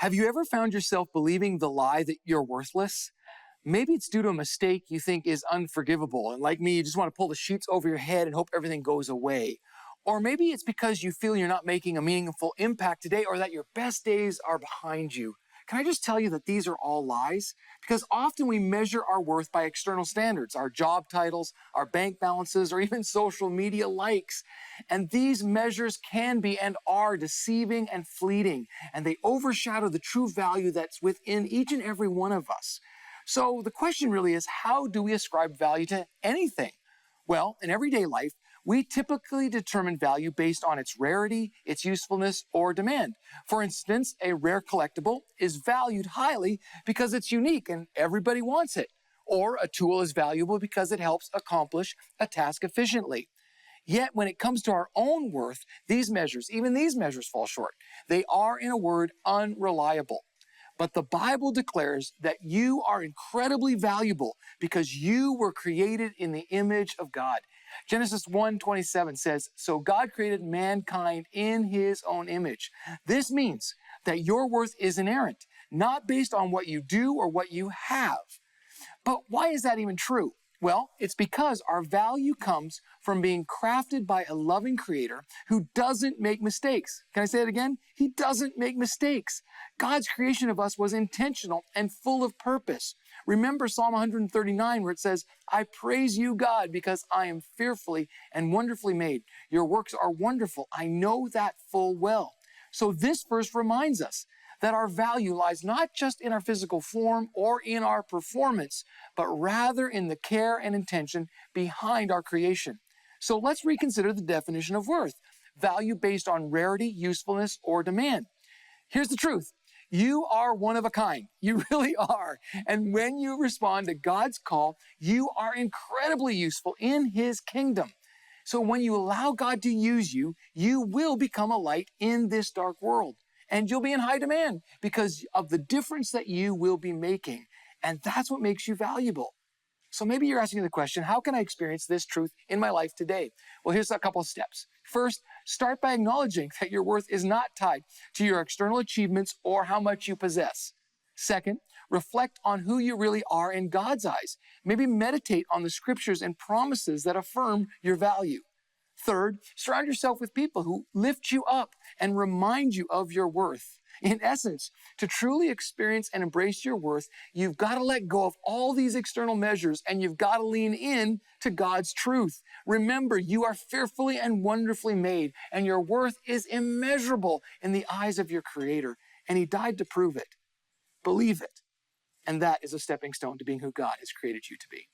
Have you ever found yourself believing the lie that you're worthless? Maybe it's due to a mistake you think is unforgivable, and like me, you just want to pull the sheets over your head and hope everything goes away. Or maybe it's because you feel you're not making a meaningful impact today or that your best days are behind you. Can I just tell you that these are all lies? Because often we measure our worth by external standards, our job titles, our bank balances, or even social media likes. And these measures can be and are deceiving and fleeting, and they overshadow the true value that's within each and every one of us. So the question really is, how do we ascribe value to anything? Well, in everyday life, we typically determine value based on its rarity, its usefulness, or demand. For instance, a rare collectible is valued highly because it's unique and everybody wants it. Or a tool is valuable because it helps accomplish a task efficiently. Yet when it comes to our own worth, even these measures fall short. They are, in a word, unreliable. But the Bible declares that you are incredibly valuable because you were created in the image of God. Genesis 1:27 says, "So God created mankind in his own image." This means that your worth is inerrant, not based on what you do or what you have. But why is that even true? Well, it's because our value comes from being crafted by a loving creator who doesn't make mistakes. Can I say it again? He doesn't make mistakes. God's creation of us was intentional and full of purpose. Remember Psalm 139 where it says, "I praise you, God, because I am fearfully and wonderfully made. Your works are wonderful. I know that full well." So this verse reminds us that our value lies not just in our physical form or in our performance, but rather in the care and intention behind our creation. So let's reconsider the definition of worth: value based on rarity, usefulness, or demand. Here's the truth. You are one of a kind. You really are. And when you respond to God's call, you are incredibly useful in his kingdom. So when you allow God to use you, you will become a light in this dark world. And you'll be in high demand because of the difference that you will be making. And that's what makes you valuable. So maybe you're asking the question, how can I experience this truth in my life today? Well, here's a couple of steps. First, start by acknowledging that your worth is not tied to your external achievements or how much you possess. Second, reflect on who you really are in God's eyes. Maybe meditate on the scriptures and promises that affirm your value. Third, surround yourself with people who lift you up and remind you of your worth. In essence, to truly experience and embrace your worth, you've got to let go of all these external measures and you've got to lean in to God's truth. Remember, you are fearfully and wonderfully made, and your worth is immeasurable in the eyes of your Creator, and He died to prove it. Believe it, and that is a stepping stone to being who God has created you to be.